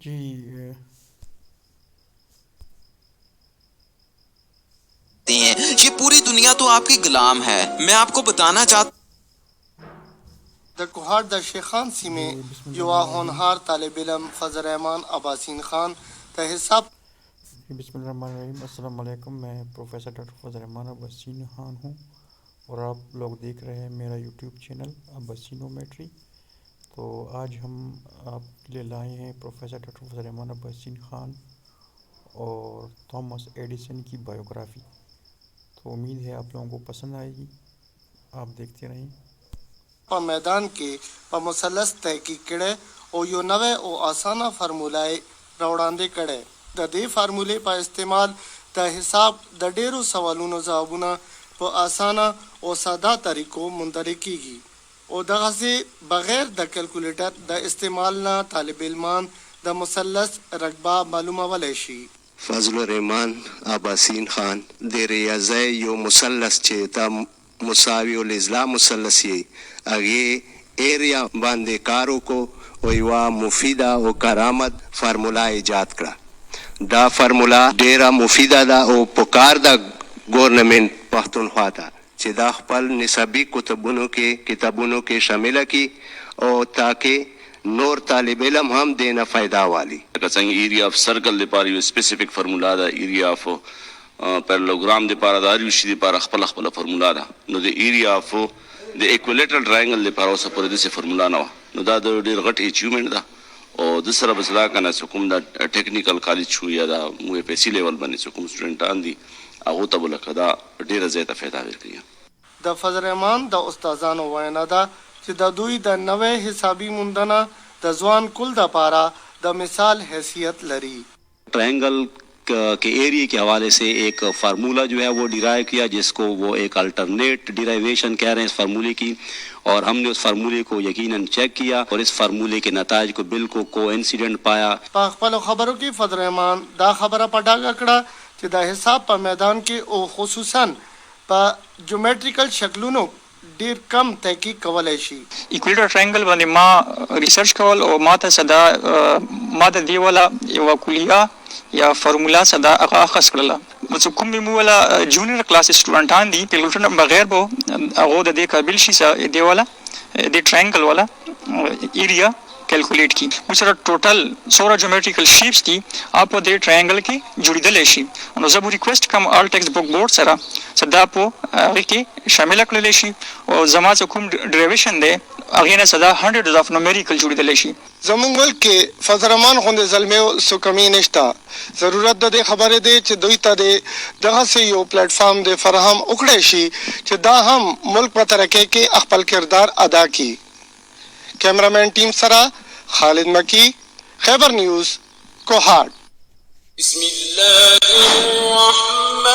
جی ہیں یہ پوری دنیا تو آپ کی غلام ہے. میں آپ کو بتانا چاہتا د کوهاټ د شیخان جی سیمې بسم اللہ یوه الرحمن الرحیم. هونهار طالب علم فضل رحمان عباسین خان د حساب جی بسم اللہ الرحمن الرحیم. السلام علیکم. میں پروفیسر ڈاکٹر فضل رحمان عباسین خان ہوں اور آپ لوگ دیکھ رہے ہیں میرا یوٹیوب چینل عباسینومیٹری. تو آج ہم آپ کے لیے لائے ہیں پروفیسر ڈاکٹر فضل رحمان عباسین خان اور تھامس ایڈیسن کی بایوگرافی. تو امید ہے آپ لوگوں کو پسند آئے گی. آپ دیکھتے رہیں. په میدان کې په مثلث تحقیق کړی او یو نوی او اسانه فارموله یې راوړاندې کړی. د دې فارمولې په استعمال د حساب د ډیرو سوالونو ځوابونه په اسانه او ساده طریقو موندل کیږي او دغسې بغیر د کیلکولیټر د استعمال نه طالب علمان د مثلث رقبه معلومولی شي. فضل الرحمان عباسین خان د ریاضی یو مثلث چې دا مساوي الاضلاع مثلث یې هغې ایریا باندې کار وکړو او یوه مفیده او کارآمد فارموله ایجاد کړه. دا فارموله ډیره مفیده ده او پکار ده ګورنمنټ پښتونخوا ته چې دا خپل نصابي کتابونو کې شامله کړي او تاکہ نور طالب علم هم دینه فائدہ والی. لکه څنګه ایریا اف سرکل لپاره یو سپیسیفک فرمولا ده، ایریا اف پیرالوګرام لپاره د هر یو شي لپاره خپله فرمولا ده. نو د ایریا اف د ایکولیټرل ټراینګل لپاره اوسه پورې داسې فرمولا نه وه. نو دا د ډېر غټ اچیومنټ ده او د سره به زه دا که نه چې کوم دا ټیکنیکل کالج شو یا دا مو اف ایس سی لیول باندې چې کوم سټوډنټان دي هغو ته به لکه دا ډېره زیاته فایده ورکوي. د فضل رحمان د استادانو وینا ده چې د دوی د نوې حسابي موندنه د ځوان کل دپاره د مثال حیثیت لري. ٹرائنگل کے ایریے کے حوالے سے ایک فارمولہ جو ہے وہ ڈیرائیو کیا، جس کو وہ ایک الٹرنیٹ ڈیرائیویشن کہہ رہے ہیں اس فارمولے کی، اور ہم نے اس فارمولے کو یقیناً چیک کیا اور اس فارمولے کے نتائج کو بالکل کو انسیڈنٹ پایا. په خپلو خبرو کې فضل رحمان دا خبره په ډاګه کړه چې د حساب په میدان کې او خصوصا په جیومیټریکل شکلونو ډیر کم تحقیق کولی شي. ایکولیټر ټراینګل باندې ما ریسرچ کول او ما ته صدا ما د دې ولا یو کلیه یا فارمولا صدا هغه اخذ کړله. چې کوم مې ولا جونیئر کلاس سټوډنټان دي کیلکولیټر بغیر به هغه د دې قابل شي دی ولا د ټراینګل ولا ایریا کیلکولیټ کی. مو سره ټوټل 16 جیومیټریکل شیپس دي آپ د ټراینګل کې جوړیدل شي. نو زه به ریکوست کوم آل ټیکسټ بک بورډ سره صدا په هغه کې شامل کړل شي او زما چې کوم ډیریویشن دی هغه نه صدا 100 اف نومریکل جوړیدل شي. زمونږ ملک کې فضل رحمان غوندې زلمیو څو کمی نشته. ضرورت د دې خبرې دی چې دوی ته د دغسې یو پلیټ فارم د فراهم وکړی شي چې دا هم ملک په ترقۍ کې خپل کردار ادا کړي. کیمرامین ټیم سره خالد مکی، خیبر نیوز، کوهاټ. بسم الله الرحمن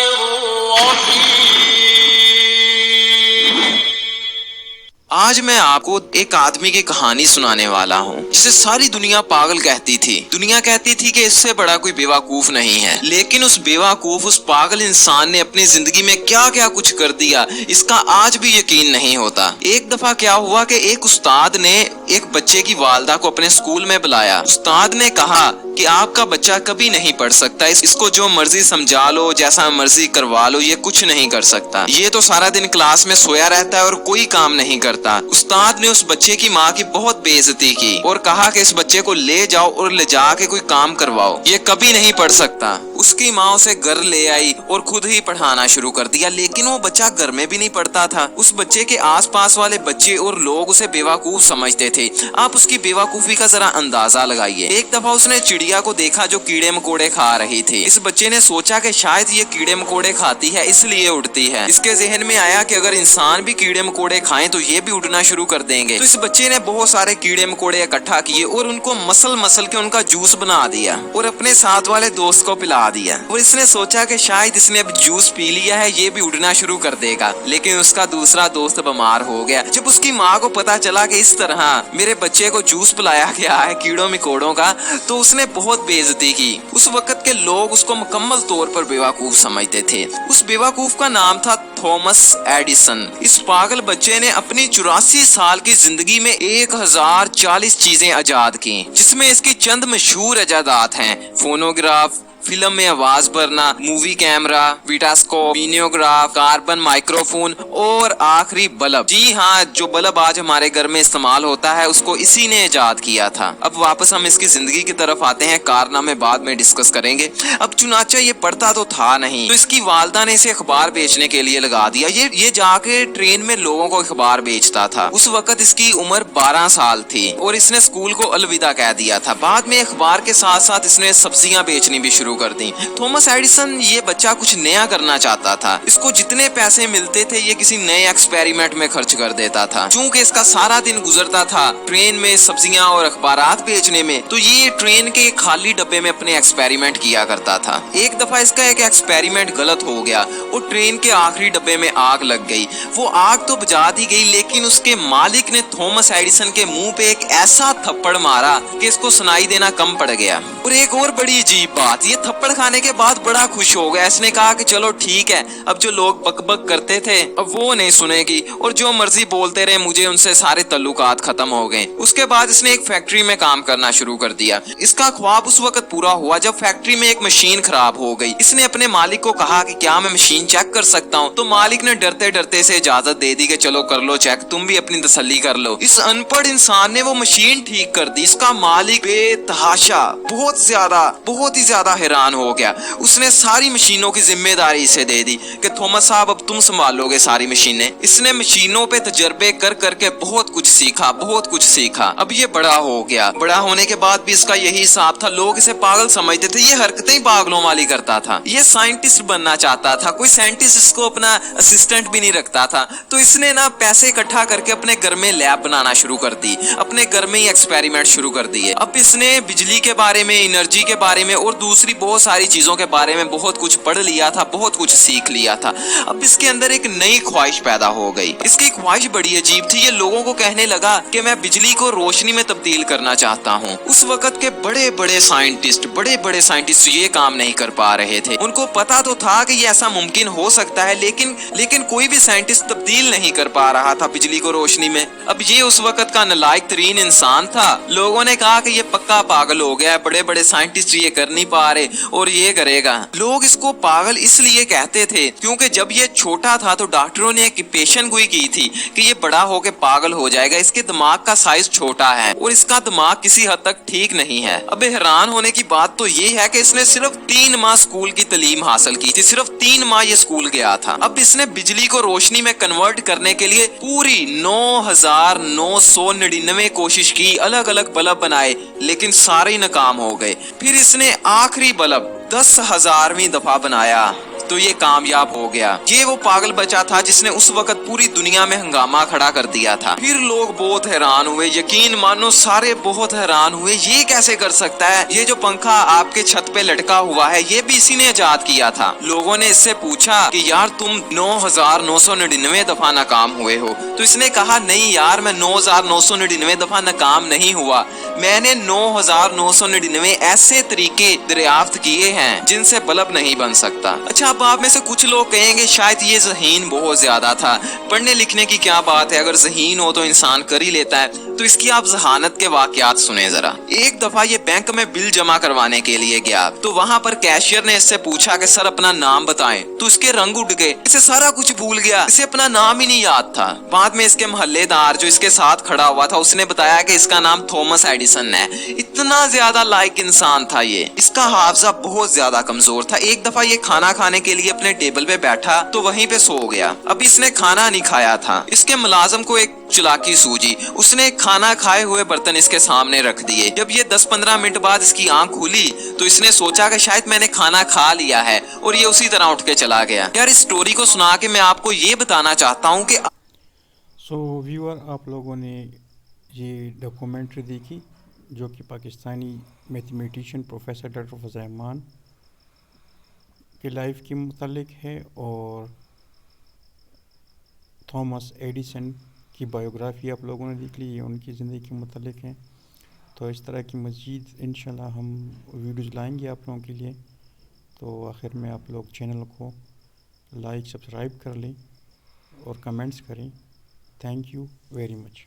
الرحیم. آج میں آپ کو ایک آدمی کی کہانی سنانے والا ہوں جسے ساری دنیا پاگل کہتی تھی. دنیا کہتی تھی کہ اس سے بڑا کوئی بیوقوف نہیں ہے، لیکن اس بیوقوف اس پاگل انسان نے اپنی زندگی میں کیا کیا کچھ کر دیا اس کا آج بھی یقین نہیں ہوتا. ایک دفعہ کیا ہوا کہ ایک استاد نے ایک بچے کی والدہ کو اپنے اسکول میں بلایا. استاد نے کہا کہ آپ کا بچہ کبھی نہیں پڑھ سکتا، اس کو جو مرضی سمجھا لو، جیسا مرضی کروا لو، یہ کچھ نہیں کر سکتا. یہ تو سارا دن کلاس میں سویا رہتا ہے اور کوئی کام نہیں کرتا. استاد نے اس بچے کی ماں کی بہت بے عزتی کی اور کہا کہ اس بچے کو لے جاؤ اور لے جا کے کوئی کام کرواؤ، یہ کبھی نہیں پڑھ سکتا. اس کی ماں اسے گھر لے آئی اور خود ہی پڑھانا شروع کر دیا، لیکن وہ بچہ گھر میں بھی نہیں پڑھتا تھا. اس بچے کے آس پاس والے بچے اور لوگ اسے بیوقوف سمجھتے تھے. آپ اس کی بیوقوفی کا ذرا اندازہ لگائیے. ایک دفعہ اس نے چڑیا کو دیکھا جو کیڑے مکوڑے کھا رہی تھی. اس بچے نے سوچا کہ شاید یہ کیڑے مکوڑے کھاتی ہے اس لیے اڑتی ہے. اس کے ذہن میں آیا کہ اگر انسان بھی کیڑے مکوڑے کھائیں تو یہ بھی اڑنا شروع کر دیں گے. تو اس بچے نے بہت سارے کیڑے مکوڑے اکٹھا کیے اور ان کو مسل کے ان کا جوس بنا دیا اور اپنے ساتھ والے دوست کو پلا दिया और इसने सोचा कि शायद इसने अब जूस पी लिया है, ये भी उड़ना शुरू कर देगा। लेकिन उसका दूसरा दोस्त बीमार हो गया। जब उसकी माँ को पता चला कि इस तरह मेरे बच्चे को जूस पिलाया गया है कीड़ों मकोड़ों का, तो उसने बहुत बेइज्जती की। उस वक्त के लोग उसको मुकम्मल तौर पर बेवकूफ समझते थे। उस बेवकूफ का नाम था थॉमस एडिसन। इस पागल बच्चे ने अपनी 84 साल की जिंदगी में 1040 चीजें इजाद की, जिसमें इसकी चंद मशहूर इजादात हैं: फोनोग्राफ, फिल्म में आवाज भरना, movie camera, vitascope, videograph, carbon microphone और आखिरी बल्ब। जी हाँ, जो बल्ब आज हमारे घर में इस्तेमाल होता है उसको इसी ने इजाद किया था। अब वापस हम इसकी जिंदगी की तरफ आते हैं, कारनामे बाद में डिस्कस करेंगे। अब चुनाचा ये पढ़ता तो था नहीं, तो इसकी वालदा ने इसे अखबार बेचने के लिए लगा दिया। ये जाके ट्रेन में लोगों को अखबार बेचता था। उस वक्त इसकी उम्र 12 साल थी और इसने स्कूल को अलविदा कह दिया था। बाद में अखबार के साथ साथ इसने सब्जियां बेचनी भी शुरू कर दी। थॉमस एडिसन ये बच्चा कुछ नया करना चाहता था। इसको जितने पैसे मिलते थे ये किसी नए एक्सपेरिमेंट में खर्च कर देता था। चूंकि इसका सारा दिन गुजरता था ट्रेन में सब्जियां और अखबारात बेचने में, तो ये ट्रेन के खाली डब्बे में अपने एक्सपेरिमेंट किया करता था। एक दफा इसका एक एक्सपेरिमेंट गलत हो गया और ट्रेन के आखिरी डब्बे में आग लग गई। वो आग तो बुझा दी गई, लेकिन उसके मालिक ने थॉमस एडिसन के मुंह पे एक ऐसा थप्पड़ मारा कि इसको सुनाई देना कम पड़ गया। और एक और बड़ी अजीब बात, ये थप्पड़ खाने के बाद बड़ा खुश हो गया। इसने कहा कि चलो ठीक है, अब जो लोग बकबक करते थे अब वो नहीं सुनेगी और जो मर्जी बोलते रहे मुझे उनसे सारे तल्लुकात खत्म हो गए। उसके बाद इसने एक फैक्ट्री में काम करना शुरू कर दिया। इसका ख्वाब उस वक्त पूरा हुआ जब फैक्ट्री में एक मशीन खराब हो गई। इसने अपने मालिक को कहा कि क्या मैं मशीन चेक कर सकता हूँ, तो मालिक ने डरते डरते से इजाजत दे दी कि चलो कर लो चेक, तुम भी अपनी तसल्ली कर लो। इस अनपढ़ इंसान ने वो मशीन ठीक कर दी। इसका मालिक बेतहाशा बहुत ही ज्यादा हैरान हो गया। उसने सारी मशीनों की जिम्मेदारी इसे दे दी कि थॉमस साहब अब तुम संभालोगे सारी मशीनें। इसने मशीनों पे तजर्बे कर करके बहुत कुछ सीखा। अब ये बड़ा हो गया। बड़ा होने के बाद भी इसका यही हिसाब था। लोग इसे पागल समझते थे, ये हरकतें ही पागलों वाली करता था। ये साइंटिस्ट बनना चाहता था, कोई साइंटिस्ट इसको अपना असिस्टेंट भी नहीं रखता था। तो इसने ना पैसे इकट्ठा करके अपने घर में लैब बनाना शुरू कर दी, अपने घर में ही एक्सपेरिमेंट शुरू कर दिए। अब इसने बिजली के बारे में, एनर्जी के बारे में और दूसरी बहुत सारी चीजों के बारे में बहुत कुछ पढ़ लिया था, बहुत कुछ सीख लिया था। अब इसके अंदर एक नई ख्वाहिश पैदा हो गई। इसकी ख्वाहिश बड़ी अजीब थी। ये लोगों को कहने लगा कि मैं बिजली को रोशनी में तब्दील करना चाहता हूँ। उस वक्त के बड़े बड़े साइंटिस्ट ये काम नहीं कर पा रहे थे। उनको पता तो था कि ये ऐसा मुमकिन हो सकता है, लेकिन कोई भी साइंटिस्ट तब्दील नहीं कर पा रहा था बिजली को रोशनी में। अब ये उस वक्त का नालायक तरीन इंसान था। लोगों ने कहा कि ये पक्का पागल हो गया है, बड़े बड़े साइंटिस्ट ये कर नहीं पा रहे और ये करेगा। लोग इसको पागल इसलिए कहते थे क्योंकि जब ये छोटा था तो डॉक्टरों ने एक पेशन गोई की थी कि ये बड़ा होके पागल हो जाएगा, इसके दिमाग का साइज छोटा है और इसका दिमाग किसी हद तक ठीक नहीं है। अब हैरान होने की बात तो ये है कि इसने सिर्फ 3 माह स्कूल की तालीम हासिल की थी। सिर्फ 3 माह ये स्कूल गया था। अब इसने बिजली को रोशनी में कन्वर्ट करने के लिए पूरी 9999 कोशिश की, अलग अलग बल्ब बनाए, लेकिन सारे नाकाम हो गए। फिर इसने आखिरी बल्ब 10,000वीं दफा बनाया तो ये कामयाब हो गया। ये वो पागल बच्चा था जिसने उस वक्त पूरी दुनिया में हंगामा खड़ा कर दिया था। फिर लोग बहुत हैरान हुए, यकीन मानो सारे बहुत हैरान हुए, ये कैसे कर सकता है? ये जो पंखा आपके छत पे लटका हुआ है ये भी इसी ने इजाद किया था। लोगों ने इससे पूछा कि यार तुम 9,999 दफा नाकाम हुए हो, तो इसने कहा नहीं यार मैं 9,999 दफा नाकाम नहीं हुआ, मैंने 9,999 ऐसे तरीके दरियाफ्त किए हैं जिनसे बल्ब नहीं बन सकता। अच्छा, अब आप में से कुछ लोग कहेंगे शायद ये ज़हीन बहुत ज्यादा था, पढ़ने लिखने की क्या बात है, अगर ज़हीन हो तो इंसान कर ही लेता है। तो इसकी आप जहानत के वाकयात सुने जरा। एक दफा ये बैंक में बिल जमा करवाने के लिए गया, तो वहाँ पर कैशियर ने इससे पूछा कि सर अपना नाम बताएं, तो इसके रंग उड़ गए, इसे सारा कुछ भूल गया, इसे अपना नाम ही नहीं याद था। बाद में इसके मोहल्लेदार जो इसके साथ खड़ा हुआ था उसने बताया कि इसका नाम थॉमस एडिसन है। इतना ज्यादा लायक इंसान था ये, इसका हाफजा बहुत ज्यादा कमजोर था। एक दफा ये खाना खाने के लिए अपने टेबल पे बैठा तो वहीं पे सो गया। अब इसने खाना नहीं खाया था। इसके मुलाजिम को एक चालाकी सूझी, उसने खाना खाए हुए बर्तन इसके सामने रख दिए। जब ये 10-15 मिनट बाद इसकी आंख खुली तो इसने सोचा कि शायद मैंने खाना खा लिया है और ये उसी तरह उठ के चला गया। यार इस स्टोरी को सुना के मैं आपको ये बताना चाहता हूँ कि व्यूअर, आप लोगों ने ये डॉक्यूमेंट्री देखी जो कि पाकिस्तानी मैथमेटिशियन प्रोफेसर डॉक्टर फजल रहमान کی لائف کے متعلق ہے اور تھامس ایڈیسن کی بایوگرافی آپ لوگوں نے دیکھ لی، یہ ان کی زندگی کے متعلق ہیں. تو اس طرح کی مزید انشاءاللہ ہم ویڈیوز لائیں گے آپ لوگوں کے لیے. تو آخر میں آپ لوگ چینل کو لائک سبسکرائب کر لیں اور کمنٹس کریں. Thank you very much.